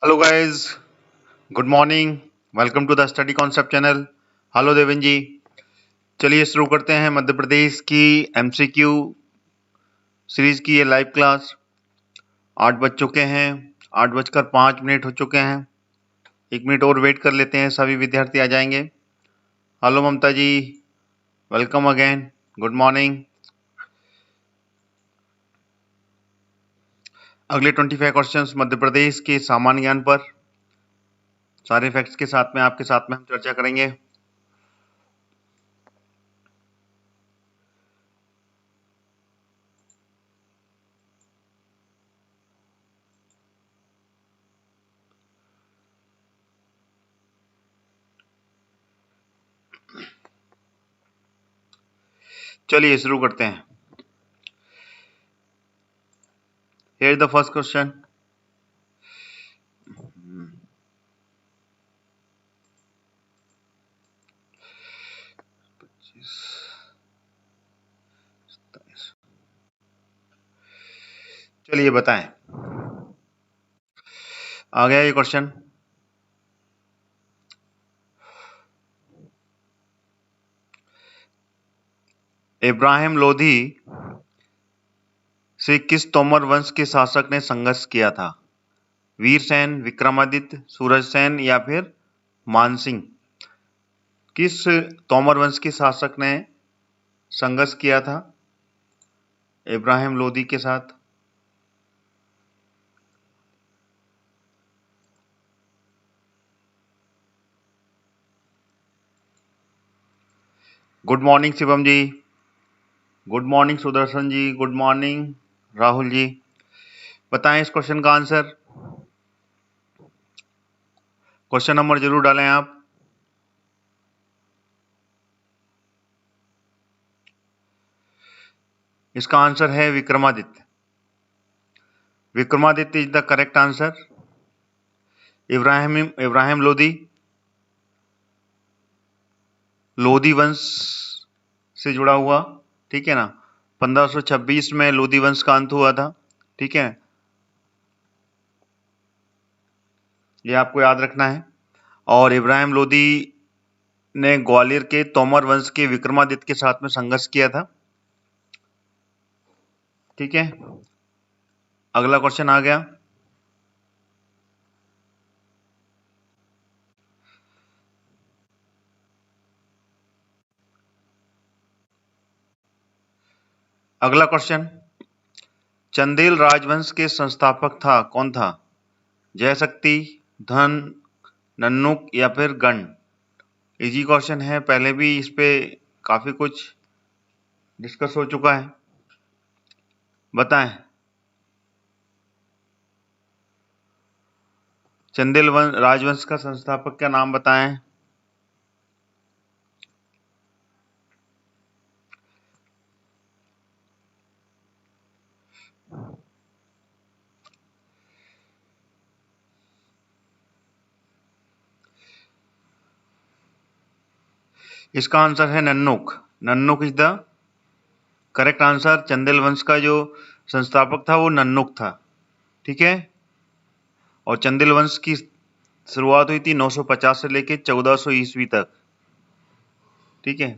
Hello guys, good morning. Welcome to the study concept channel. Hello Deven ji. चलिए शुरू करते हैं मध्य प्रदेश की एमसीक्यू सीरीज की ये लाइव क्लास। 8 बज चुके हैं, 8:05 हो चुके हैं। 1 मिनट और वेट कर लेते हैं, सभी विद्यार्थी आ जाएंगे। हेलो ममता जी, वेलकम अगेन, गुड मॉर्निंग। अगले 25 क्वेश्चंस मध्य प्रदेश के सामान्य ज्ञान पर, सारे फैक्ट्स के साथ में आपके साथ में हम चर्चा करेंगे। चलिए शुरू करते हैं। Here is the first question. चलिए बताएं, आ गया ये क्वेश्चन। इब्राहिम लोधी से किस तोमर वंश के शासक ने संघर्ष किया था? वीरसेन, विक्रमादित्य, सूरजसेन या फिर मानसिंह? किस तोमर वंश के शासक ने संघर्ष किया था इब्राहिम लोधी के साथ? गुड मॉर्निंग शिवम जी, good morning Sudarshan ji, good morning Rahul ji. बताएं इस क्वेश्चन का आंसर। क्वेश्चन नंबर जरूर डालें आप। इसका आंसर है Vikramaditya. Vikramaditya is the correct answer. Ibrahim Lodhi वंश से जुड़ा हुआ, ठीक है ना। 1526 में लोधी वंश का अंत हुआ था, ठीक है, ये आपको याद रखना है। और इब्राहिम लोधी ने ग्वालियर के तोमर वंश के विक्रमादित्य के साथ में संघर्ष किया था, ठीक है। अगला क्वेश्चन आ गया। अगला क्वेश्चन, चंदेल राजवंश के संस्थापक था कौन था? जयशक्ति, धन, नन्नुक या फिर गण? इजी क्वेश्चन है, पहले भी इस पे काफी कुछ डिस्कस हो चुका है। बताएं, चंदेल राजवंश का संस्थापक का नाम बताएं। इसका आंसर है Nannuk. Nannuk is the correct answer. Chandel वंश का जो संस्थापक था वो नन्नुक था, ठीक है। और चंदेल वंश की शुरुआत हुई थी 950 से लेके 1400 ईस्वी तक, ठीक है।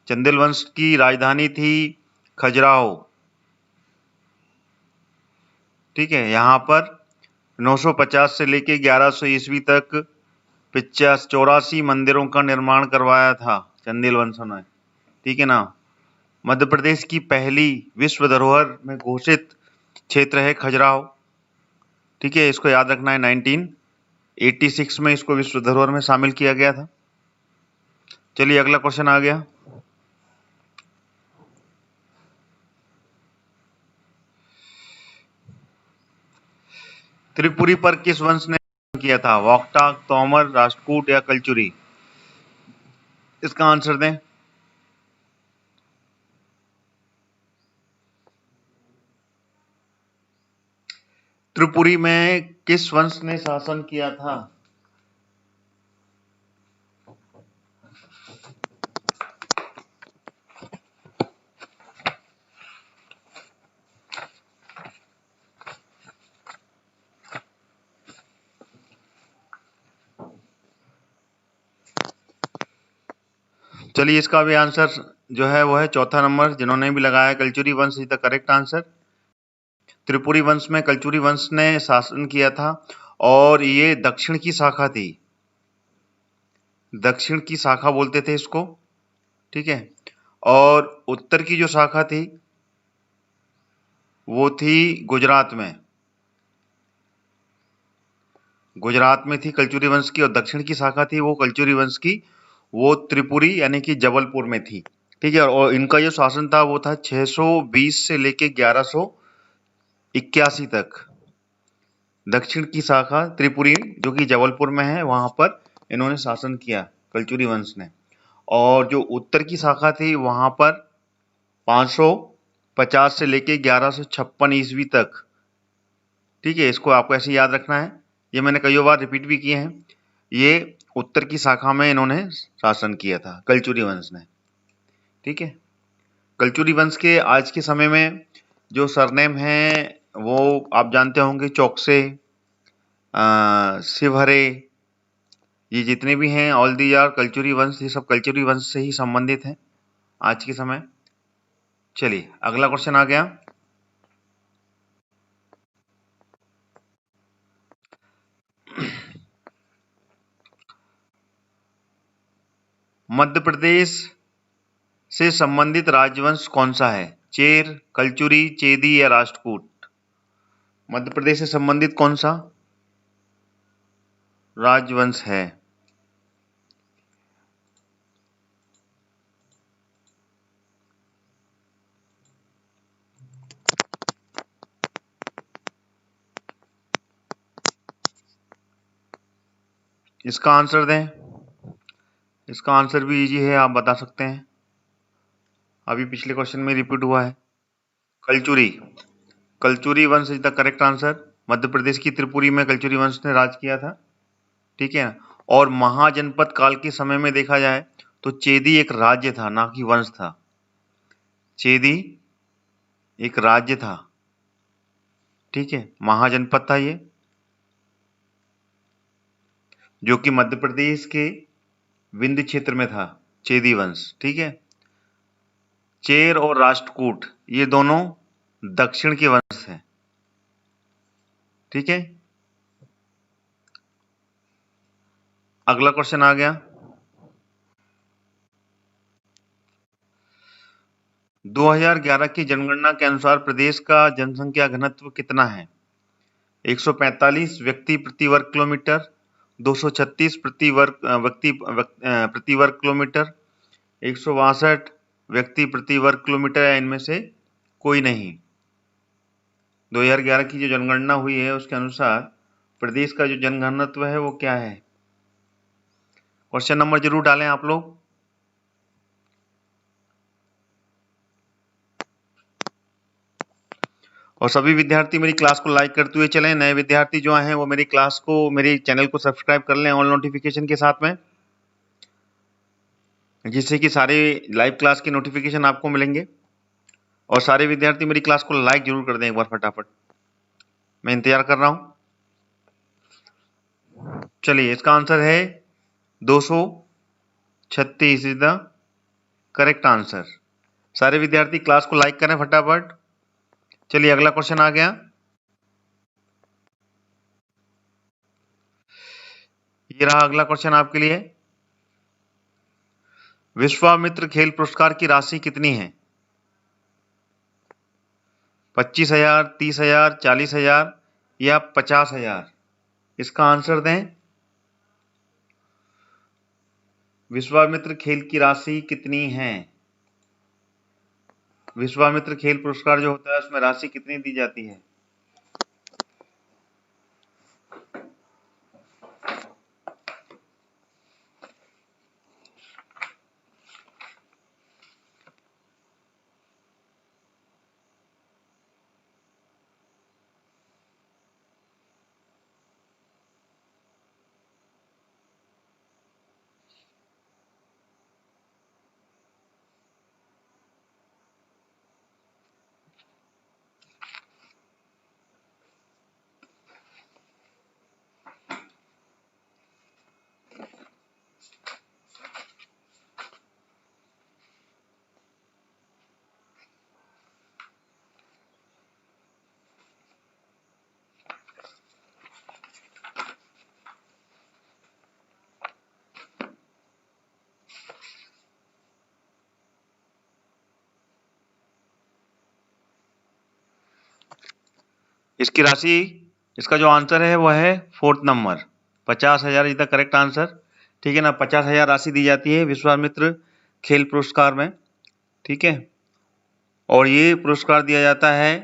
चंदेल वंश की राजधानी थी खजुराहो, ठीक है। यहाँ पर 950 से लेके 1100 ईस्वी तक 84 मंदिरों का निर्माण करवाया था चंदेल वंश ने, ठीक है ना। मध्य प्रदेश की पहली विश्व धरोहर में घोषित क्षेत्र है खजुराहो, ठीक है। इसको याद रखना है, 1986 में इसको विश्व धरोहर में शामिल किया गया था। चलिए अगला क्वेश्चन आ गया। त्रिपुरी पर किस वंश ने किया था? वाकटाक, तोमर, राष्ट्रकूट या कलचुरी? इसका आंसर दें। त्रिपुरी में किस वंश ने शासन किया था? चलिए इसका भी आंसर जो है वो है चौथा नंबर, जिन्होंने भी लगाया कलचुरी वंश is the correct answer. Tripuri वंश में कलचुरी वंश ने शासन किया था और ये दक्षिण की शाखा थी, दक्षिण की शाखा बोलते थे इसको, ठीक है। और उत्तर की जो शाखा थी वो थी गुजरात में, गुजरात में थी कलचुरी वंश की, और दक्षिण की शाखा थी वो कलचुरी वंश की, वो त्रिपुरी यानी कि जबलपुर में थी, ठीक है। और इनका जो शासन था वो था 620 से लेके 1181 तक। दक्षिण की शाखा त्रिपुरी जो कि जबलपुर में है, वहां पर इन्होंने शासन किया कलचुरी वंश ने। और जो उत्तर की शाखा थी वहां पर 550 से लेके 1156 ईस्वी तक, ठीक है। इसको आपको ऐसे याद रखना है, ये मैंने कई बार रिपीट भी किए हैं। ये उत्तर की शाखा में इन्होंने शासन किया था कलचुरी वंश ने, ठीक है। कलचुरी वंश के आज के समय में जो सरनेम है वो आप जानते होंगे, चौकसे, शिवहरे, ये जितने भी हैं ऑल दी आर कलचुरी वंश, ये सब कलचुरी वंश से ही संबंधित हैं आज के समय। चलिए अगला क्वेश्चन आ गया। मध्य प्रदेश से संबंधित राजवंश कौन सा है? चेर, कलचुरी, चेदी या राष्ट्रकूट? मध्य प्रदेश से संबंधित कौन सा राजवंश है? इसका आंसर दें। इसका आंसर भी इजी है, आप बता सकते हैं, अभी पिछले क्वेश्चन में रिपीट हुआ है। कलचुरी, कलचुरी वंश is the correct answer. Madhya Pradesh की त्रिपुरी में कलचुरी वंश ने राज किया था, ठीक है। और महाजनपद काल के समय में देखा जाए तो चेदी एक राज्य था, ना कि वंश था। चेदी एक राज्य था, ठीक है, महाजनपद था ये, जो कि मध्य प्रदेश के विंध्य क्षेत्र में था, चेदी वंश, ठीक है। चेर और राष्ट्रकूट ये दोनों दक्षिण के वंश हैं, ठीक है। अगला क्वेश्चन आ गया। 2011 की जनगणना के अनुसार प्रदेश का जनसंख्या घनत्व कितना है? 145 व्यक्ति प्रति वर्ग किलोमीटर, 236 प्रति वर्ग किलोमीटर, 162 व्यक्ति प्रति वर्ग किलोमीटर, या इनमें से कोई नहीं। 2011 की जो जनगणना हुई है उसके अनुसार प्रदेश का जो जनघनत्व है वो क्या है? क्वेश्चन नंबर जरूर डालें आप लोग। और सभी विद्यार्थी मेरी क्लास को लाइक करते हुए चलें। नए विद्यार्थी जो हैं वो मेरी क्लास को, मेरे चैनल को सब्सक्राइब कर लें ऑल नोटिफिकेशन के साथ में, जिससे कि सारे लाइव क्लास के नोटिफिकेशन आपको मिलेंगे। और सारे विद्यार्थी मेरी क्लास को लाइक जरूर कर दें एक बार फटाफट, मैं इंतजार कर रहा हूं। चलिए इसका आंसर है 236 इज द करेक्ट आंसर। सारे विद्यार्थी क्लास को लाइक करें फटाफट। चलिए अगला क्वेश्चन आ गया। ये रहा अगला क्वेश्चन आपके लिए। विश्वामित्र खेल पुरस्कार की राशि कितनी है? 25,000, 30,000, 40,000 या 50,000? इसका आंसर दें। विश्वामित्र खेल की राशि कितनी है? विश्वामित्र खेल पुरस्कार जो होता है उसमें राशि कितनी दी जाती है? इसकी राशि, इसका जो आंसर है वो है 4th number, 50,000 is the correct answer. ठीक है ना, 50,000 राशि दी जाती है विश्वामित्र खेल पुरस्कार में। ठीक है, और ये पुरस्कार दिया जाता है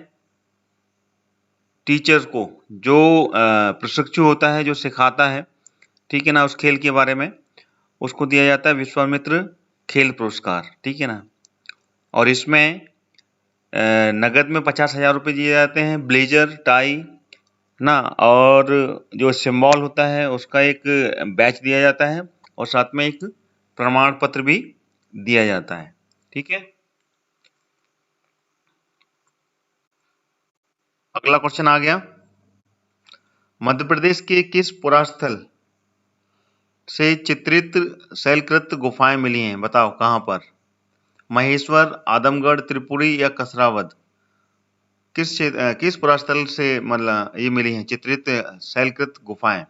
टीचर्स को, जो प्रशिक्षु होता है, जो सिखाता है, ठीक है ना, उस खेल के बारे में, उसको दिया जाता है विश्वामित्र खेल पुरस्कार। ठीक है ना, और इसमें नगद में 50,000 रुपये दिए जाते हैं, ब्लेजर, टाई ना, और जो सिंबल होता है उसका एक बैच दिया जाता है, और साथ में एक प्रमाण पत्र भी दिया जाता है। ठीक है, अगला क्वेश्चन आ गया, मध्य प्रदेश के किस पुरास्थल से चित्रित शैलकृत गुफाएं मिली हैं? बताओ कहां पर? महेश्वर, आदमगढ़, त्रिपुरी या कसरावद? किस पुरास्थल से मतलब ये मिली हैं चित्रित शैलकृत गुफाएं?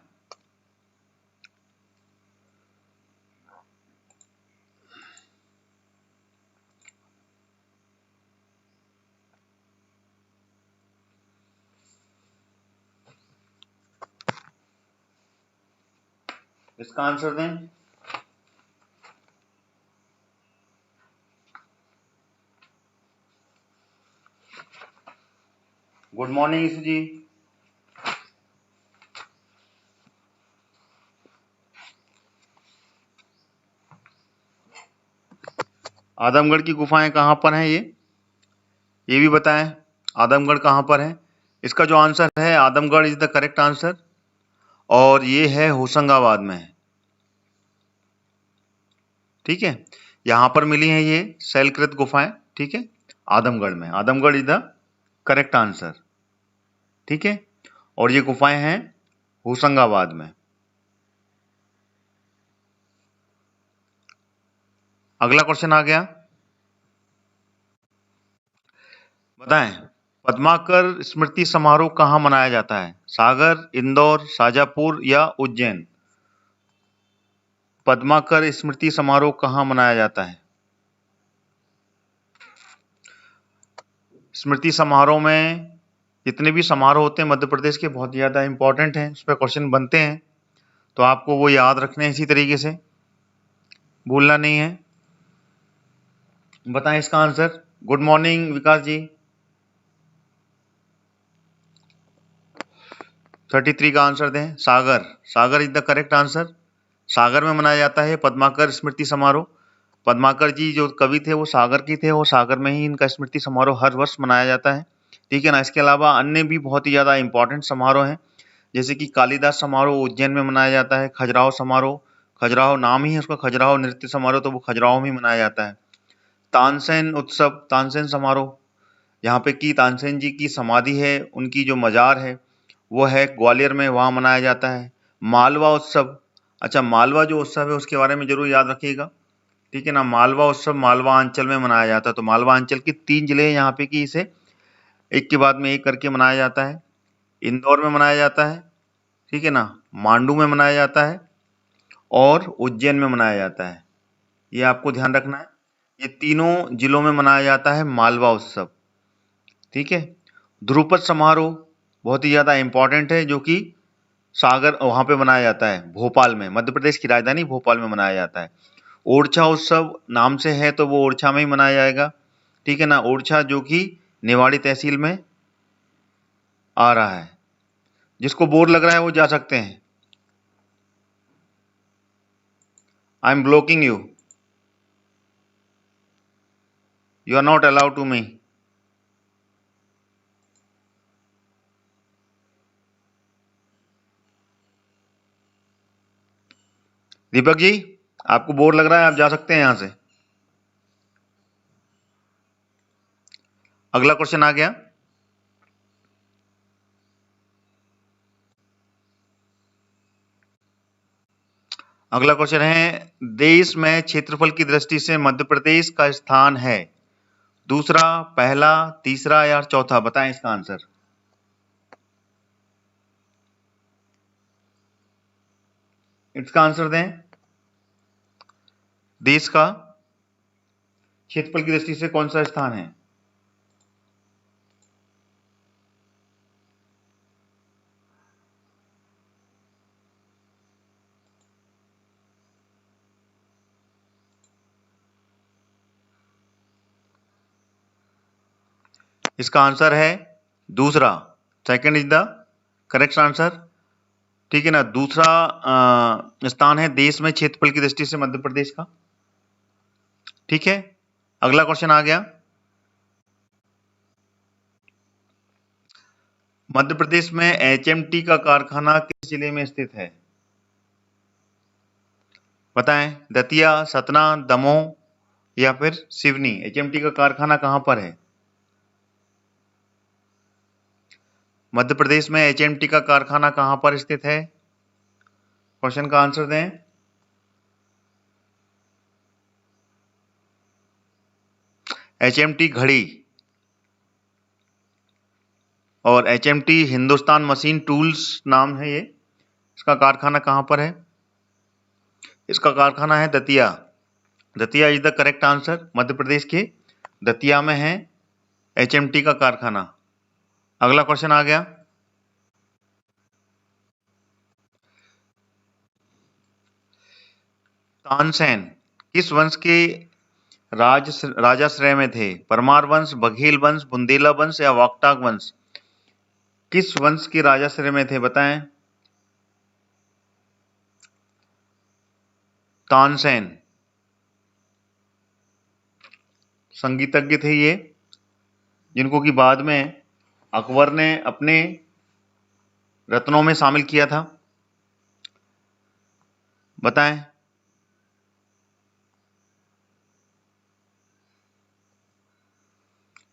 इसका आंसर दें। गुड मॉर्निंग ईशु जी। आदमगढ़ की गुफाएं कहां पर हैं ये भी बताएं, आदमगढ़ कहां पर है? इसका जो आंसर है Adamgarh is the correct answer, और ये है होशंगाबाद में है। ठीक है, यहां पर मिली हैं ये शैलकृत गुफाएं। ठीक है, आदमगढ़ में, Adamgarh is the correct answer. ठीक है, और ये गुफाएं हैं होशंगाबाद में। अगला क्वेश्चन आ गया, बताएं पद्माकर स्मृति समारोह कहां मनाया जाता है? सागर, इंदौर, शाजापुर या उज्जैन? पद्माकर स्मृति समारोह कहां मनाया जाता है? स्मृति समारोह में जितने भी समारोह होते हैं मध्य प्रदेश के, बहुत ज़्यादा इंपॉर्टेंट हैं, उस पर क्वेश्चन बनते हैं, तो आपको वो याद रखने हैं इसी तरीके से, भूलना नहीं है। बताएं इसका आंसर। गुड मॉर्निंग विकास जी। 33 का आंसर दें। सागर, सागर इज द करेक्ट आंसर। सागर में मनाया जाता है पद्माकर स्मृति समारोह। पद्माकर जी जो कवि थे वो सागर के थे, और सागर में ही इनका स्मृति समारोह हर वर्ष मनाया जाता है। ठीक है ना, इसके अलावा अन्य भी बहुत ही ज़्यादा इंपॉर्टेंट समारोह हैं, जैसे कि कालिदास समारोह उज्जैन में मनाया जाता है, खजुराहो समारोह, खजुराहो नाम ही है उसका, खजुराहो नृत्य समारोह, तो वो खजुराहो में मनाया जाता है। तानसेन उत्सव, तानसेन समारोह, यहाँ पे की तानसेन जी की समाधि है, उनकी जो मजार है वो है ग्वालियर में, वहाँ मनाया जाता है। मालवा उत्सव, अच्छा मालवा जो उत्सव है उसके बारे में जरूर याद रखिएगा। ठीक है ना, मालवा उत्सव मालवा अंचल में मनाया जाता है, तो मालवा अंचल के 3 जिले हैं यहाँ पे कि इसे एक के बाद में एक करके मनाया जाता है। इंदौर में मनाया जाता है, ठीक है ना, मांडू में मनाया जाता है, और उज्जैन में मनाया जाता है। ये आपको ध्यान रखना है, ये तीनों जिलों में मनाया जाता है मालवा उत्सव। ठीक है, ध्रुपद समारोह बहुत ही ज़्यादा इंपॉर्टेंट है, जो कि सागर वहाँ पे मनाया जाता है, भोपाल में, मध्य प्रदेश की राजधानी भोपाल में मनाया जाता है। ओरछा उत्सव नाम से है तो वो ओरछा में ही मनाया जाएगा। ठीक है ना, ओरछा जो कि निवाड़ी तहसील में आ रहा है। जिसको बोर लग रहा है वो जा सकते हैं। I am blocking you, you are not allowed to me. Deepak ji, आपको बोर लग रहा है, आप जा सकते हैं यहां से। अगला क्वेश्चन आ गया, अगला क्वेश्चन है, देश में क्षेत्रफल की दृष्टि से मध्य प्रदेश का स्थान है? दूसरा, पहला, तीसरा या चौथा? बताएं इसका आंसर। इसका आंसर दें। देश का क्षेत्रफल की दृष्टि से कौन सा स्थान है? इसका आंसर है दूसरा, second is the correct answer. ठीक है ना। दूसरा स्थान है देश में क्षेत्रफल की दृष्टि से मध्य प्रदेश का। ठीक है, अगला क्वेश्चन आ गया। मध्य प्रदेश में एचएमटी का कारखाना किस जिले में स्थित है? बताएं, दतिया, सतना, दमोह या फिर सिवनी। एचएमटी का कारखाना कहां पर है? मध्य प्रदेश में एचएमटी का कारखाना कहां पर स्थित है? क्वेश्चन का आंसर दें। एचएमटी घड़ी और एचएमटी हिंदुस्तान मशीन टूल्स नाम है ये। इसका कारखाना कहां पर है? इसका कारखाना है Datia. Datia is the correct answer. Madhya Pradesh के दतिया में है एचएमटी का कारखाना। अगला क्वेश्चन आ गया। तानसेन किस वंश के राजाश्रय में थे? परमार वंश, बघेल वंश, बुंदेला वंश या वाकटाक वंश। किस वंश के राजाश्रय में थे बताएं। तानसेन संगीतज्ञ थे ये, जिनको कि बाद में अकबर ने अपने रत्नों में शामिल किया था। बताएं।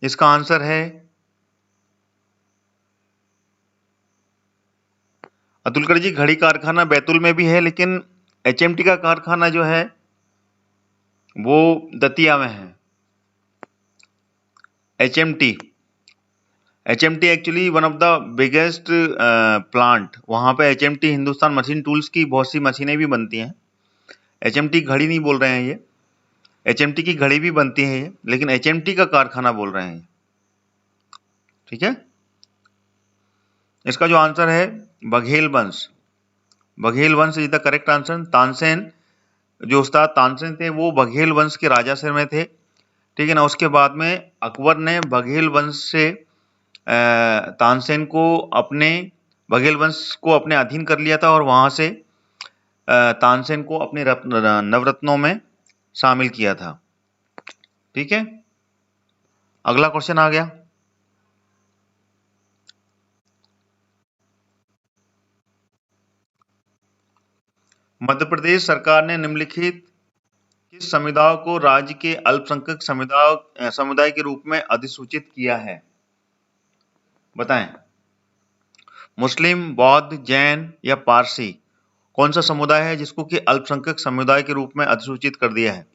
इसका आंसर है अतुलकर जी, घड़ी कारखाना बैतूल में भी है, लेकिन एचएमटी का कारखाना जो है वो दतिया में है। HMT actually one of the biggest plant. वहां पे एचएमटी हिंदुस्तान मशीन टूल्स की बहुत सी मशीनें भी बनती हैं। एचएमटी घड़ी नहीं बोल रहे हैं ये, एचएमटी की घड़ी भी बनती है ये, लेकिन एचएमटी का कारखाना बोल रहे हैं। ठीक है, इसका जो आंसर है बघेल वंश। बघेल वंश is the correct answer. Tansen, जो उस्ताद तानसेन थे वो बघेल वंश के राजा से में थे। ठीक है ना। उसके बाद में अकबर ने बघेल वंश से तानसेन को बघेल वंश को अपने अधीन कर लिया था और वहां से तानसेन को अपने नवरत्नों में शामिल किया था। ठीक है, अगला क्वेश्चन आ गया। मध्य प्रदेश सरकार ने निम्नलिखित किस समुदाय को राज्य के अल्पसंख्यक समुदाय के रूप में अधिसूचित किया है? बताएं। मुस्लिम, बौद्ध, जैन या पारसी। कौन सा समुदाय है जिसको कि अल्पसंख्यक समुदाय के रूप में अधिसूचित कर दिया है?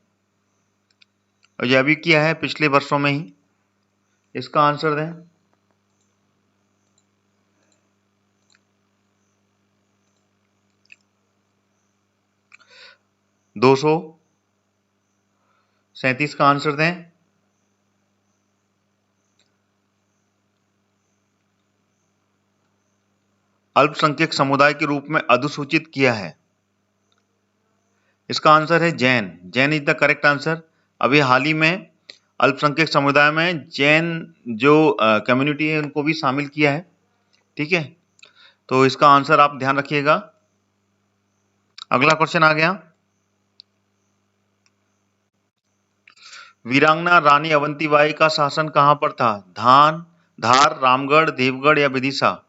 और यह भी किया है पिछले वर्षों में ही। इसका आंसर दें। दो 237 का आंसर दें। अल्पसंख्यक समुदाय के रूप में अधिसूचित किया है। इसका आंसर है Jain. Jain is the correct answer. अभी हाल ही में अल्पसंख्यक समुदाय में जैन जो कम्युनिटी है उनको भी शामिल किया है। ठीक है, तो इसका आंसर आप ध्यान रखिएगा। अगला क्वेश्चन आ गया। वीरांगना रानी अवंतीबाई का शासन कहां पर था? धार, रामगढ़, देवगढ़ या विदिशा।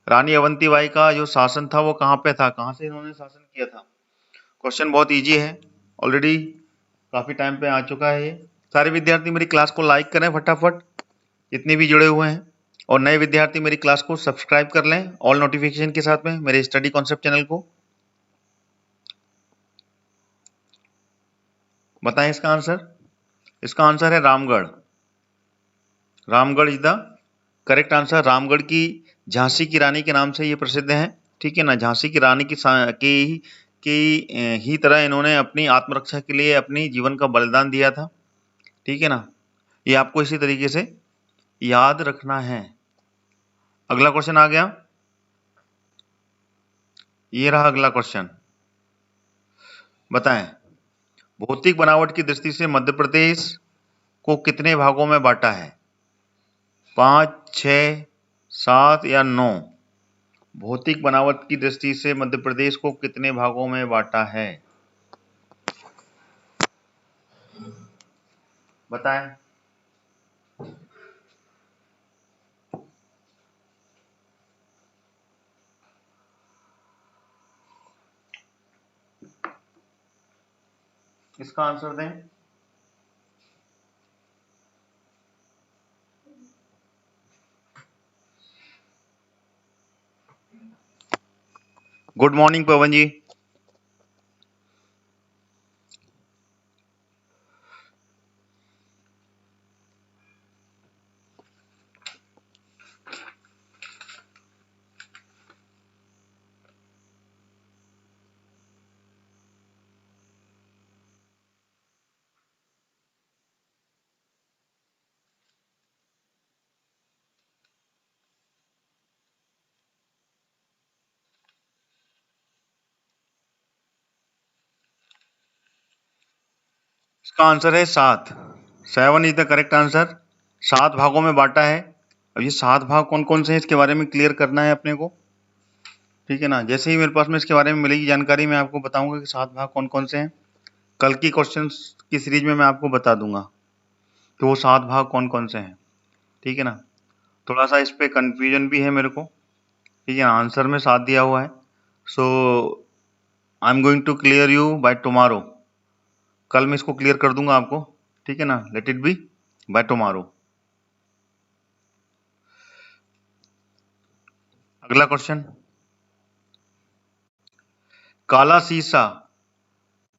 रानी अवंतीबाई का जो शासन था वो कहां पे था? कहां से इन्होंने शासन किया था? क्वेश्चन बहुत इजी है, ऑलरेडी काफी टाइम पे आ चुका है ये। सारे विद्यार्थी मेरी क्लास को लाइक करें फटाफट, जितने भी जुड़े हुए हैं, और नए विद्यार्थी मेरी क्लास को सब्सक्राइब कर लें ऑल नोटिफिकेशन के साथ में मेरे स्टडी कॉन्सेप्ट चैनल को। बताएं इसका आंसर। इसका आंसर है Ramgarh. Ramgarh is the correct answer. Ramgarh की झांसी की रानी के नाम से ये प्रसिद्ध है। ठीक है ना। झांसी की रानी की ही तरह इन्होंने अपनी आत्मरक्षा के लिए अपनी जीवन का बलिदान दिया था। ठीक है ना, ये आपको इसी तरीके से याद रखना है। अगला क्वेश्चन आ गया। ये रहा अगला क्वेश्चन। बताएं, भौतिक बनावट की दृष्टि से मध्य प्रदेश को कितने भागों में बांटा है? 5, 6, 7 या 9। भौतिक बनावट की दृष्टि से मध्य प्रदेश को कितने भागों में बांटा है? बताएं। इसका आंसर दें। गुड मॉर्निंग पवन जी। इसका आंसर है 7। 7 इज द करेक्ट आंसर। 7 भागों में बांटा है। अब ये 7 भाग कौन कौन से हैं इसके बारे में क्लियर करना है अपने को, ठीक है ना। जैसे ही मेरे पास में इसके बारे में मिलेगी जानकारी मैं आपको बताऊंगा कि 7 भाग कौन कौन से हैं। कल की क्वेश्चंस की सीरीज में मैं आपको बता दूंगा कि वो 7 भाग कौन कौन से हैं, ठीक है ना। थोड़ा सा इस पे कंफ्यूजन भी है मेरे को, ठीक है ना। आंसर में 7 दिया हुआ है। So I am going to clear you by tomorrow. कल मैं इसको क्लियर कर दूंगा आपको, ठीक है ना। Let it be by tomorrow. अगला क्वेश्चन, काला सीसा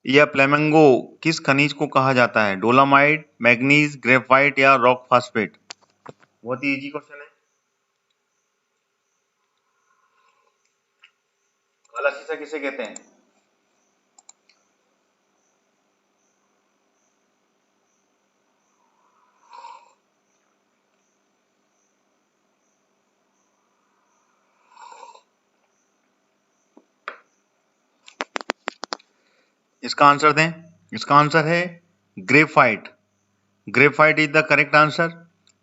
या फ्लेमिंगो किस खनिज को कहा जाता है? डोलामाइट, मैग्नीज, ग्रेफाइट या रॉक फास्फेट? बहुत ही इजी क्वेश्चन है। काला शीशा किसे कहते हैं? इसका आंसर दें। इसका आंसर है graphite. Graphite is the correct answer.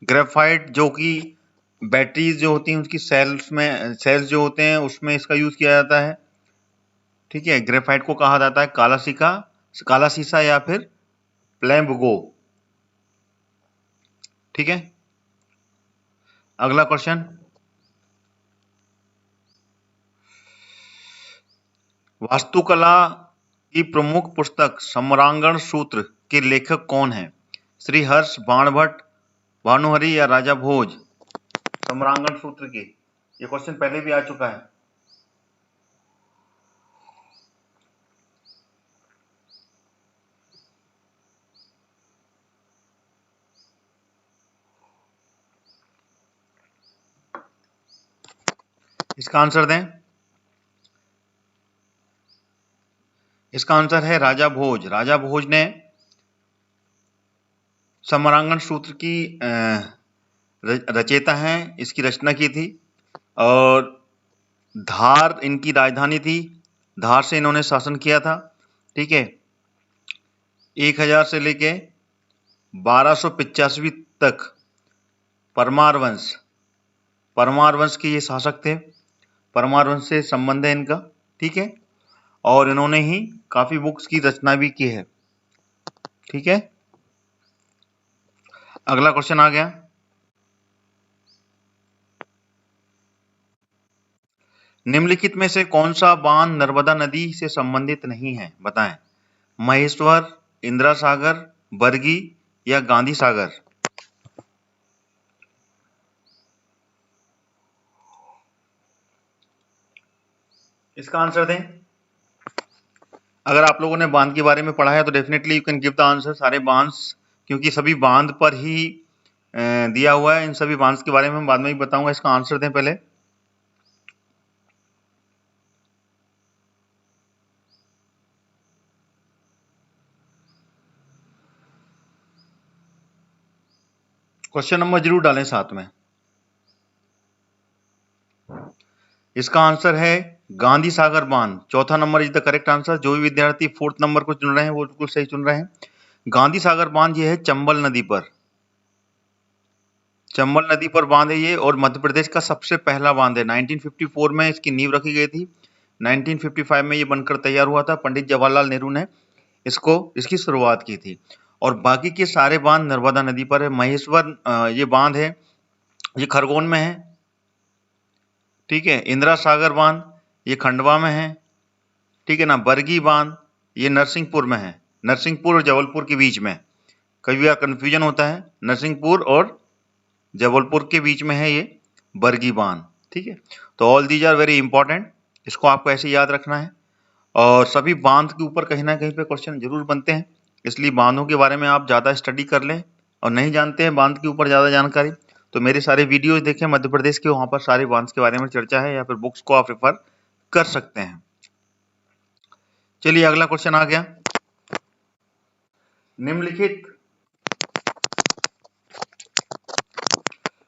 Graphite जो कि बैटरीज जो होती हैं उसकी सेल्स जो होते हैं उसमें इसका यूज किया जाता है, ठीक है। ग्रेफाइट को कहा जाता है काला शीशा या फिर प्लेम्बगो, ठीक है। अगला क्वेश्चन, वास्तुकला की प्रमुख पुस्तक सम्रांगण सूत्र के लेखक कौन है? श्री हर्ष, बाणभट्ट, भानुहरि या राजा भोज? सम्रांगण सूत्र के, ये क्वेश्चन पहले भी आ चुका है। इसका आंसर दें। इसका आंसर है राजा भोज। राजा भोज ने सम्रांगण सूत्र की रचयिता हैं, इसकी रचना की थी। और धार इनकी राजधानी थी, धार से इन्होंने शासन किया था, ठीक है। 1000 से लेके 1285 तक परमार वंश के ये शासक थे। परमार वंश से संबंध है इनका, ठीक है। और इन्होंने ही काफी बुक्स की रचना भी की है, ठीक है। अगला क्वेश्चन आ गया, निम्नलिखित में से कौन सा बांध नर्मदा नदी से संबंधित नहीं है? बताएं। महेश्वर, इंदिरा सागर, बरगी या गांधी सागर? इसका आंसर दें। अगर आप लोगों ने बांध के बारे में पढ़ा है तो definitely you can give the answer. सारे बांध, क्योंकि सभी बांध पर ही दिया हुआ है। इन सभी बांध के बारे में हम बाद में ही बताऊंगा। इसका आंसर दें पहले। क्वेश्चन नंबर जरूर डालें साथ में। इसका आंसर है गांधी सागर बांध। चौथा number is the correct answer. जो भी विद्यार्थी 4th नंबर को चुन रहे हैं वो बिल्कुल सही चुन रहे हैं। गांधी सागर बांध ये है चंबल नदी पर, चंबल नदी पर बांध है ये, और मध्य प्रदेश का सबसे पहला बांध है। 1954 में इसकी नींव रखी गई थी। 1955 में ये बनकर तैयार हुआ था। पंडित जवाहरलाल नेहरू ने इसकी शुरुआत की थी। और बाकी के सारे बांध नर्मदा नदी पर है। महेश्वर ये बांध है, ये खरगोन में है। ठीक है। इंदिरा सागर बांध ये खंडवा में है। ठीक है ना। बरगी बांध ये नरसिंहपुर में है। नरसिंहपुर और जबलपुर के बीच में। कई बार कंफ्यूजन होता है, नरसिंहपुर और जबलपुर के बीच में है ये बरगी बांध। ठीक है। तो all these are very important, इसको आपको ऐसे याद रखना है। और सभी बांध के ऊपर कहीं ना कहीं पे क्वेश्चन जरूर बनते हैं, इसलिए बांधों के बारे में आप ज़्यादा स्टडी कर लें। और नहीं जानते हैं बांध के ऊपर ज़्यादा जानकारी, तो मेरे सारे वीडियोज देखें मध्य प्रदेश के, वहाँ पर सारे बांध के बारे में चर्चा है, या फिर बुक्स को आप रेफर कर सकते हैं। चलिए अगला क्वेश्चन आ गया। निम्नलिखित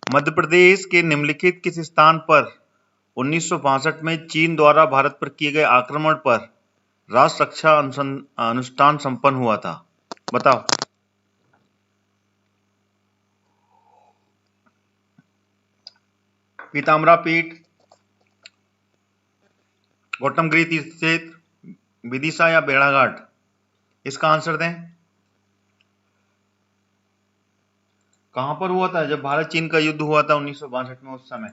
मध्य प्रदेश के निम्नलिखित किस स्थान पर 1962 में चीन द्वारा भारत पर किए गए आक्रमण पर राष्ट्र रक्षा अनुष्ठान संपन्न हुआ था? बताओ। पीताम्बरा पीठ, गौतमगिरी तीर्थ क्षेत्र, विदिशा या भेड़ाघाट? इसका आंसर दें। कहां पर हुआ था जब भारत चीन का युद्ध हुआ था 1962 में? उस समय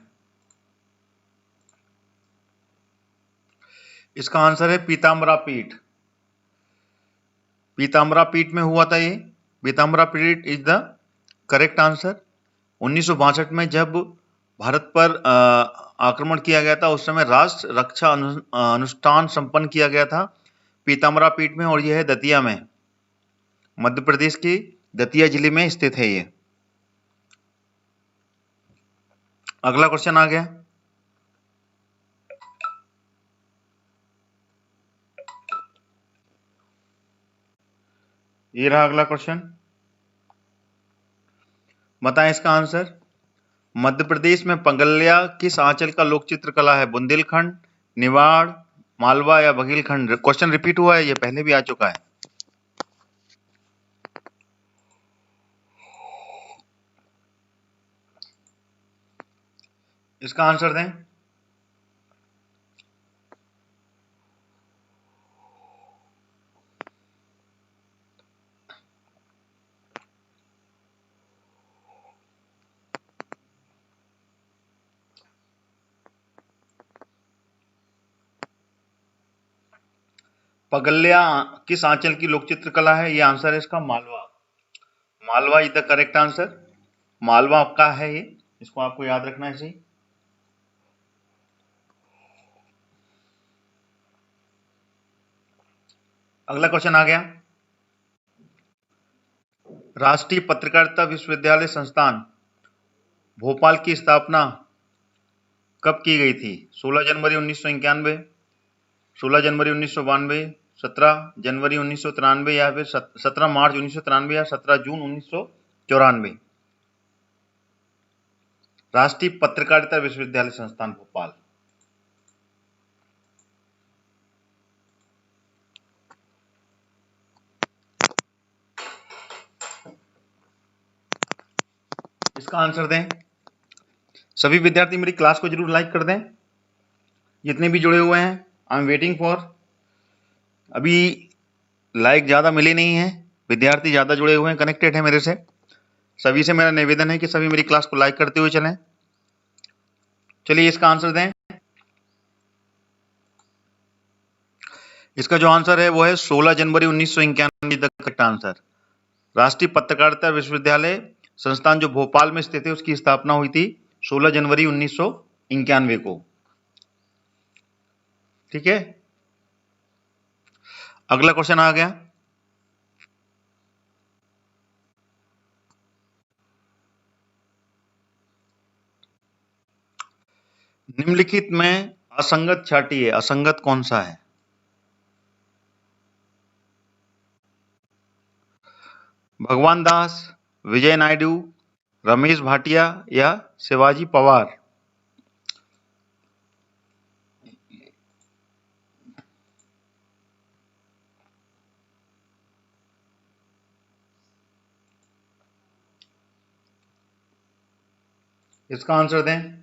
इसका आंसर है पीताम्बरा पीठ। पीताम्बरा पीठ में हुआ था ये। पीताम्बरा पीठ इज द करेक्ट आंसर। 1962 में जब भारत पर आक्रमण किया गया था, उस समय राष्ट्र रक्षा अनुष्ठान संपन्न किया गया था पीताम्बरा पीठ में, और यह है दतिया में, मध्य प्रदेश की दतिया जिले में स्थित है ये। अगला क्वेश्चन आ गया। ये रहा अगला क्वेश्चन। बताएं इसका आंसर। मध्य प्रदेश में पंगल्या किस आंचल का लोक चित्रकला है? बुंदेलखंड, निवाड़, मालवा या बघेलखंड? क्वेश्चन रिपीट हुआ है, ये पहले भी आ चुका है। इसका आंसर दें। पगल्या किस आंचल की लोक चित्रकला है? ये आंसर है इसका Malwa. Malwa is the correct answer. Malwa का है ये, इसको आपको याद रखना है। सही। अगला क्वेश्चन आ गया। राष्ट्रीय पत्रकारिता विश्वविद्यालय संस्थान भोपाल की स्थापना कब की गई थी? 16 जनवरी 1991, 16 जनवरी 1992, 17 जनवरी 1993 या फिर 17 मार्च 1993 या 17 जून 1994? राष्ट्रीय पत्रकारिता विश्वविद्यालय संस्थान भोपाल। इसका आंसर दें। सभी विद्यार्थी मेरी क्लास को जरूर लाइक कर दें, जितने भी जुड़े हुए हैं। I am waiting for. अभी लाइक ज़्यादा मिले नहीं है, विद्यार्थी ज़्यादा जुड़े हुए हैं, कनेक्टेड है मेरे से। सभी से मेरा निवेदन है कि सभी मेरी क्लास को लाइक करते हुए चलें। चलिए इसका आंसर दें। इसका जो आंसर है वो है 16 जनवरी 1991 द करेक्ट आंसर। राष्ट्रीय पत्रकारिता विश्वविद्यालय संस्थान जो भोपाल में स्थित है, उसकी स्थापना हुई थी 16 जनवरी 1991 को। ठीक है। अगला क्वेश्चन आ गया। निम्नलिखित में असंगत छाटी है, असंगत कौन सा है? भगवान दास, विजय नायडू, रमेश भाटिया या शिवाजी पवार? इसका आंसर दें।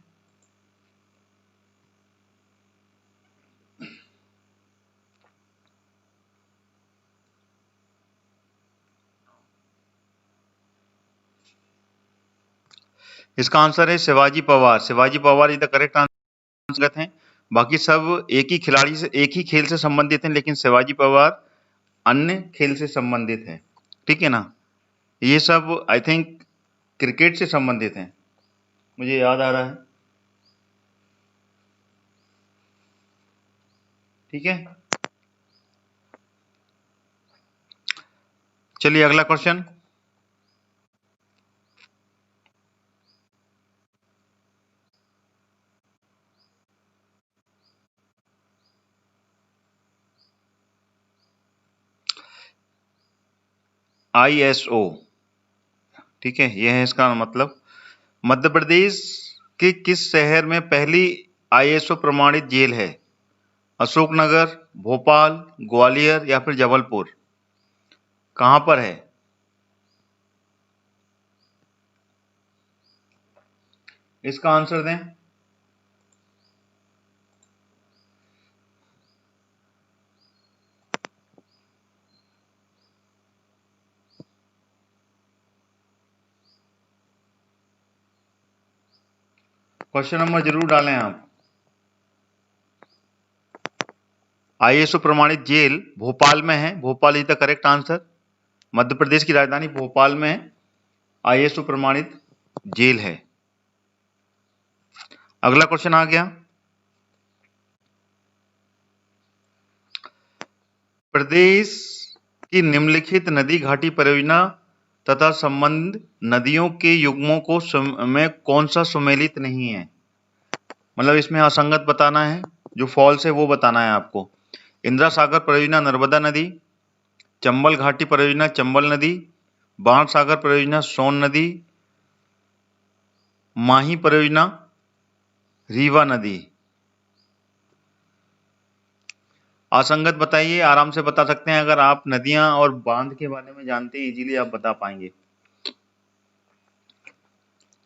इसका आंसर है Shivaji Pawar. Shivaji Pawar is the correct answer है। बाकी सब एक ही खिलाड़ी से, एक ही खेल से संबंधित हैं, लेकिन शिवाजी पवार अन्य खेल से संबंधित है। ठीक है ना, ये सब आई थिंक क्रिकेट से संबंधित हैं, मुझे याद आ रहा है। ठीक है, चलिए अगला क्वेश्चन। ISO, ठीक है, यह है इसका मतलब। मध्य प्रदेश के किस शहर में पहली ISO प्रमाणित जेल है? अशोकनगर, भोपाल, ग्वालियर या फिर जबलपुर? कहां पर है? इसका आंसर दें। क्वेश्चन नंबर जरूर डालें आप। ISO प्रमाणित जेल भोपाल में है। Bhopal is the correct answer. Madhya Pradesh की राजधानी भोपाल में ISO प्रमाणित जेल है। अगला क्वेश्चन आ गया। प्रदेश की निम्नलिखित नदी घाटी परियोजना तथा संबंध नदियों के युग्मों को में कौन सा सुमेलित नहीं है? मतलब इसमें असंगत बताना है, जो फॉल्स है वो बताना है आपको। इंदिरा सागर परियोजना नर्मदा नदी, चंबल घाटी परियोजना चंबल नदी, बाण सागर परियोजना सोन नदी, माही परियोजना रीवा नदी। असंगत बताइए, आराम से बता सकते हैं। अगर आप नदियां और बांध के बारे में जानते हैं, इजीली आप बता पाएंगे।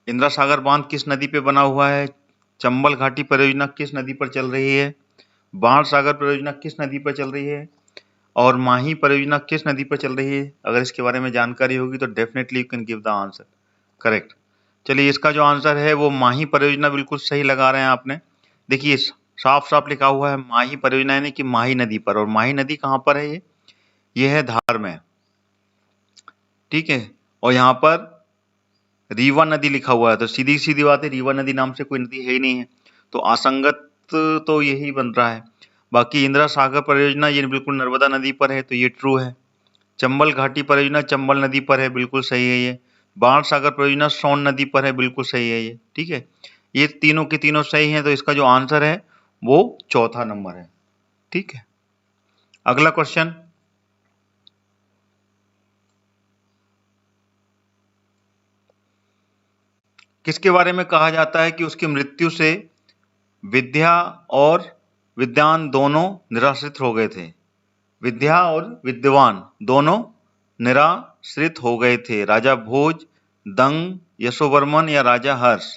इंदिरा सागर बांध किस नदी पे बना हुआ है? चंबल घाटी परियोजना किस नदी पर चल रही है? बाण सागर परियोजना किस नदी पर चल रही है? और माही परियोजना किस नदी पर चल रही है? अगर इसके बारे में जानकारी होगी तो definitely you can give the answer correct. चलिए, इसका जो आंसर है वो माही परियोजना, बिल्कुल सही लगा रहे हैं आपने। देखिए साफ साफ लिखा हुआ है माही परियोजना, यानी कि माही नदी पर। और माही नदी कहाँ पर है? ये है धार में। ठीक है, और यहाँ पर रीवा नदी लिखा हुआ है, तो सीधी सीधी बात है, रीवा नदी नाम से कोई नदी है ही नहीं है, तो असंगत तो यही बन रहा है। बाकी इंदिरा सागर परियोजना ये बिल्कुल नर्मदा नदी पर है, तो ये ट्रू है। चंबल घाटी परियोजना चंबल नदी पर है, बिल्कुल सही है ये। बाण सागर परियोजना सोन नदी पर है, बिल्कुल सही है ये। ठीक है, ये तीनों के तीनों सही हैं, तो इसका जो आंसर है वो चौथा नंबर है। ठीक है, अगला क्वेश्चन। किसके बारे में कहा जाता है कि उसकी मृत्यु से विद्या और विद्वान दोनों निराश्रित हो गए थे? विद्या और विद्वान दोनों निराश्रित हो गए थे। राजा भोज, दंग, यशोवर्मन या राजा हर्ष?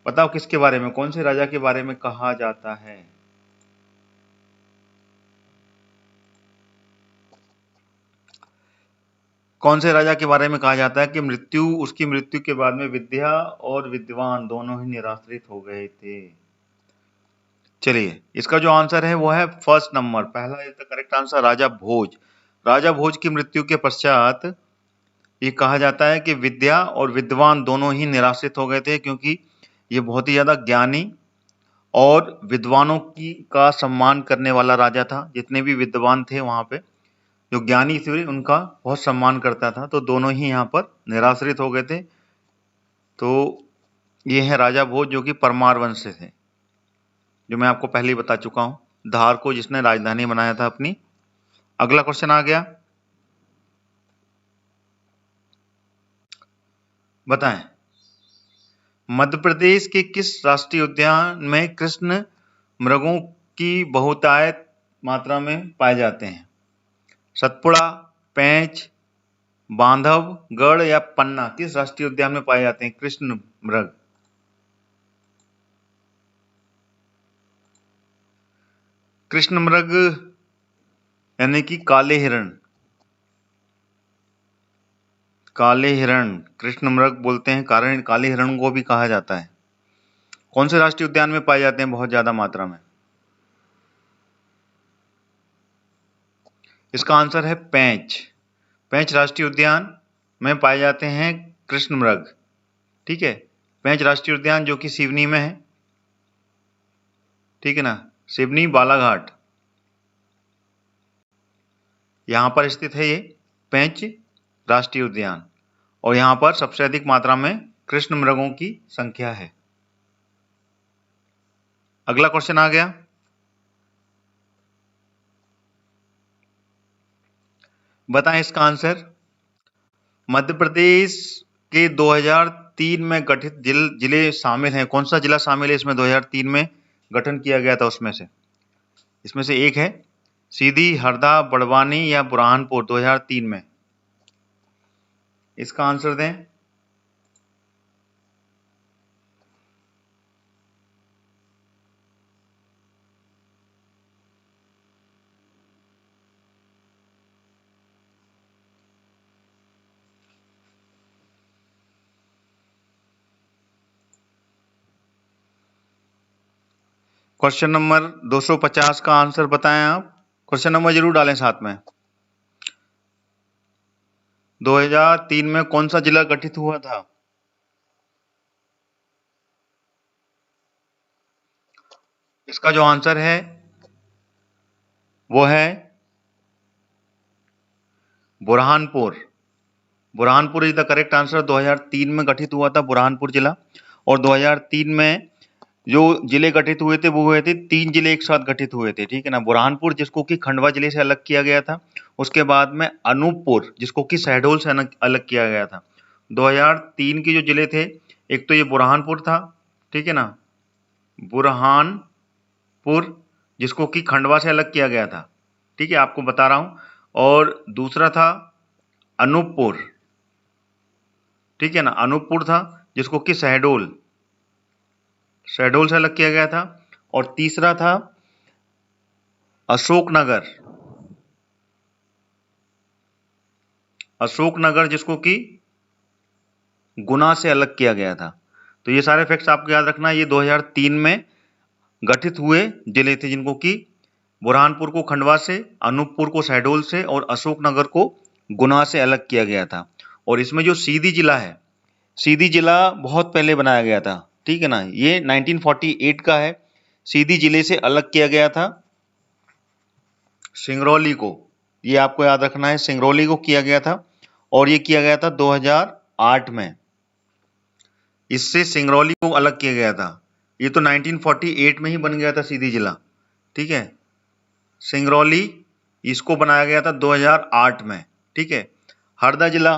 बताओ किसके बारे में, कौन से राजा के बारे में कहा जाता है? कौन से राजा के बारे में कहा जाता है कि उसकी मृत्यु के बाद में विद्या और विद्वान दोनों ही निराश्रित हो गए थे? चलिए, इसका जो आंसर है वो है फर्स्ट नंबर, पहला इज द करेक्ट आंसर, राजा भोज। राजा भोज की मृत्यु के पश्चात ये कहा जाता है कि विद्या और विद्वान दोनों ही निराश्रित हो गए थे, क्योंकि ये बहुत ही ज्यादा ज्ञानी और विद्वानों की का सम्मान करने वाला राजा था। जितने भी विद्वान थे वहां पे, जो ज्ञानी थे, उनका बहुत सम्मान करता था, तो दोनों ही यहाँ पर निराश्रित हो गए थे। तो ये है राजा भोज, जो कि परमार वंश से थे, जो मैं आपको पहले ही बता चुका हूं, धार को जिसने राजधानी बनाया था अपनी। अगला क्वेश्चन आ गया, बताएं मध्य प्रदेश के किस राष्ट्रीय उद्यान में कृष्ण मृगों की बहुतायत मात्रा में पाए जाते हैं? सतपुड़ा, पेंच, बांधवगढ़ या पन्ना किस राष्ट्रीय उद्यान में पाए जाते हैं कृष्ण मृग? कृष्ण मृग यानी कि काले हिरण, काले हिरण कृष्ण मृग बोलते हैं, कारण काले हिरण को भी कहा जाता है। कौन से राष्ट्रीय उद्यान में पाए जाते हैं बहुत ज्यादा मात्रा में? इसका आंसर है पेंच। पेंच राष्ट्रीय उद्यान में पाए जाते हैं कृष्ण मृग। ठीक है, पेंच राष्ट्रीय उद्यान जो कि सिवनी में है, ठीक है ना, सिवनी बालाघाट यहां पर स्थित है ये पेंच राष्ट्रीय उद्यान, और यहां पर सबसे अधिक मात्रा में कृष्ण मृगों की संख्या है। अगला क्वेश्चन आ गया, बताएं इसका आंसर। मध्य प्रदेश के 2003 में गठित जिले शामिल हैं, कौन सा जिला शामिल है इसमें 2003 में गठन किया गया था उसमें से? इसमें से एक है सीधी, हरदा, बड़वानी या बुरहानपुर 2003 में। इसका आंसर दें। क्वेश्चन नंबर 250 का आंसर बताएं आप। क्वेश्चन नंबर जरूर डालें साथ में। 2003 में कौन सा जिला गठित हुआ था? इसका जो आंसर है वो है Burhanpur. Burhanpur is the correct answer. 2003 में गठित हुआ था बुरहानपुर जिला, और 2003 में जो जिले गठित हुए थे वो हुए थे 3 जिले एक साथ गठित हुए थे, ठीक है ना। बुरहानपुर जिसको कि खंडवा जिले से अलग किया गया था, उसके बाद में अनूपपुर जिसको कि शहडोल से अलग किया गया था। 2003 के जो जिले थे, एक तो ये बुरहानपुर था, ठीक है ना, बुरहानपुर जिसको कि खंडवा से अलग किया गया था, ठीक है, आपको बता रहा हूं, और दूसरा था अनूपपुर, ठीक है ना, अनूपपुर था जिसको कि शहडोल से अलग किया गया था, और तीसरा था अशोकनगर जिसको कि गुना से अलग किया गया था। तो ये सारे फैक्ट्स आपको याद रखना। ये 2003 में गठित हुए जिले थे जिनको कि बुरहानपुर को खंडवा से, अनूपपुर को शहडोल से और अशोकनगर को गुना से अलग किया गया था। और इसमें जो सीधी जिला है, सीधी जिला बहुत पहले बनाया गया था, ठीक है ना, ये 1948 का है। सीधी जिले से अलग किया गया था सिंगरौली को, ये आपको याद रखना है, सिंगरौली को किया गया था, और ये किया गया था 2008 में। इससे सिंगरौली को अलग किया गया था। ये तो 1948 में ही बन गया था सीधी जिला, ठीक है। सिंगरौली इसको बनाया गया था 2008 में, ठीक है। हरदा जिला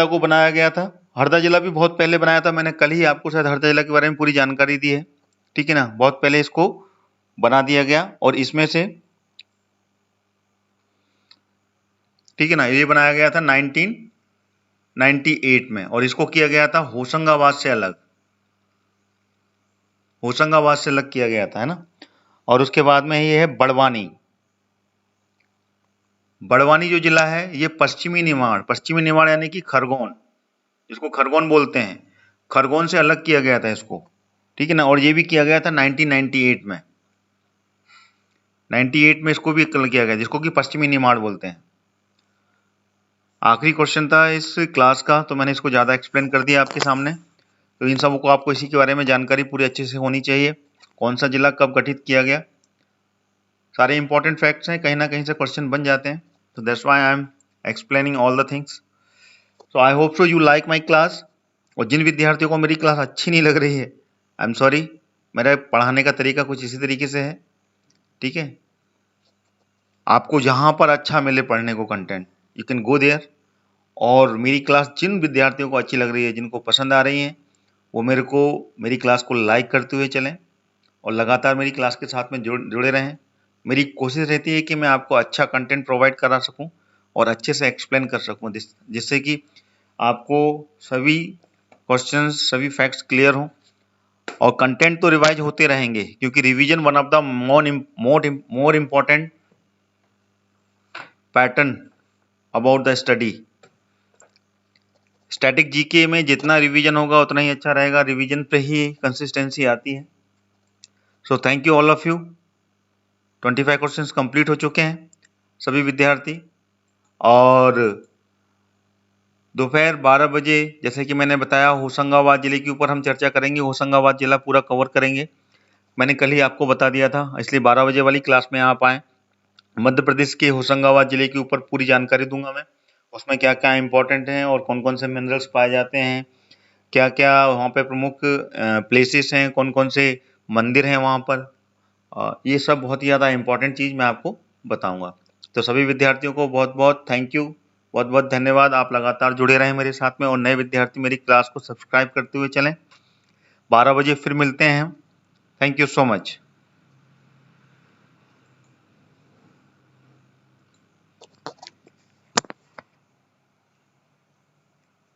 को बनाया गया था। हरदा जिला भी बहुत पहले बनाया था, मैंने कल ही आपको शायद हरदा जिला के बारे में पूरी जानकारी दी है, ठीक है ना। बहुत पहले इसको बना दिया गया, और इसमें से, ठीक है ना, ये बनाया गया था 1998 में, और इसको किया गया था होशंगाबाद से अलग किया गया था, है ना। और उसके बाद में ये है बड़वानी जो जिला है, ये पश्चिमी निमाड़ यानी कि खरगोन, इसको खरगोन बोलते हैं, खरगोन से अलग किया गया था इसको, ठीक है ना। और ये भी किया गया था 1998 में। 98 में इसको भी अलग किया गया जिसको कि पश्चिमी निमाड़ बोलते हैं। आखिरी क्वेश्चन था इस क्लास का, तो मैंने इसको ज्यादा एक्सप्लेन कर दिया आपके सामने। तो इन सबको आपको इसी के बारे में जानकारी पूरी अच्छे से होनी चाहिए, कौन सा जिला कब गठित किया गया, सारे इंपॉर्टेंट फैक्ट्स हैं, कहीं ना कहीं से क्वेश्चन बन जाते हैं। तो that's why I am explaining all the things. So I hope so you like my class. और जिन विद्यार्थियों को मेरी क्लास अच्छी नहीं लग रही है, आई एम सॉरी, मेरा पढ़ाने का तरीका कुछ इसी तरीके से है, ठीक है। आपको जहां पर अच्छा मिले पढ़ने को content, you can go there. और मेरी क्लास जिन विद्यार्थियों को अच्छी लग रही है, जिनको पसंद आ रही है, वो मेरी क्लास को लाइक करते हुए चलें, और लगातार मेरी क्लास के साथ में जुड़े रहें। मेरी कोशिश रहती है कि मैं आपको अच्छा कंटेंट प्रोवाइड करा सकूं, और अच्छे से एक्सप्लेन कर सकूं, जिससे कि आपको सभी क्वेश्चंस, सभी फैक्ट्स क्लियर हों। और कंटेंट तो रिवाइज होते रहेंगे, क्योंकि revision one of the more important pattern about the study. Static GK में जितना रिवीजन होगा उतना ही अच्छा रहेगा, रिवीजन पे ही कंसिस्टेंसी आती है। So thank you all of you. 25 questions complete हो चुके हैं सभी विद्यार्थी, और दोपहर 12 बजे जैसे कि मैंने बताया होशंगाबाद जिले के ऊपर हम चर्चा करेंगे। होशंगाबाद जिला पूरा कवर करेंगे, मैंने कल ही आपको बता दिया था, इसलिए 12 बजे वाली क्लास में आप आए। मध्य प्रदेश के होशंगाबाद जिले के ऊपर पूरी जानकारी दूंगा मैं, उसमें क्या क्या इंपॉर्टेंट हैं और कौन कौन से मिनरल्स पाए जाते हैं, क्या क्या वहाँ पे प्रमुख प्लेसेस हैं, कौन कौन से मंदिर हैं वहाँ पर, ये सब बहुत ही ज़्यादा इंपॉर्टेंट चीज़ मैं आपको बताऊंगा। तो सभी विद्यार्थियों को बहुत बहुत थैंक यू, बहुत बहुत धन्यवाद। आप लगातार जुड़े रहें मेरे साथ में, और नए विद्यार्थी मेरी क्लास को सब्सक्राइब करते हुए चलें। 12 बजे फिर मिलते हैं। Thank you so much.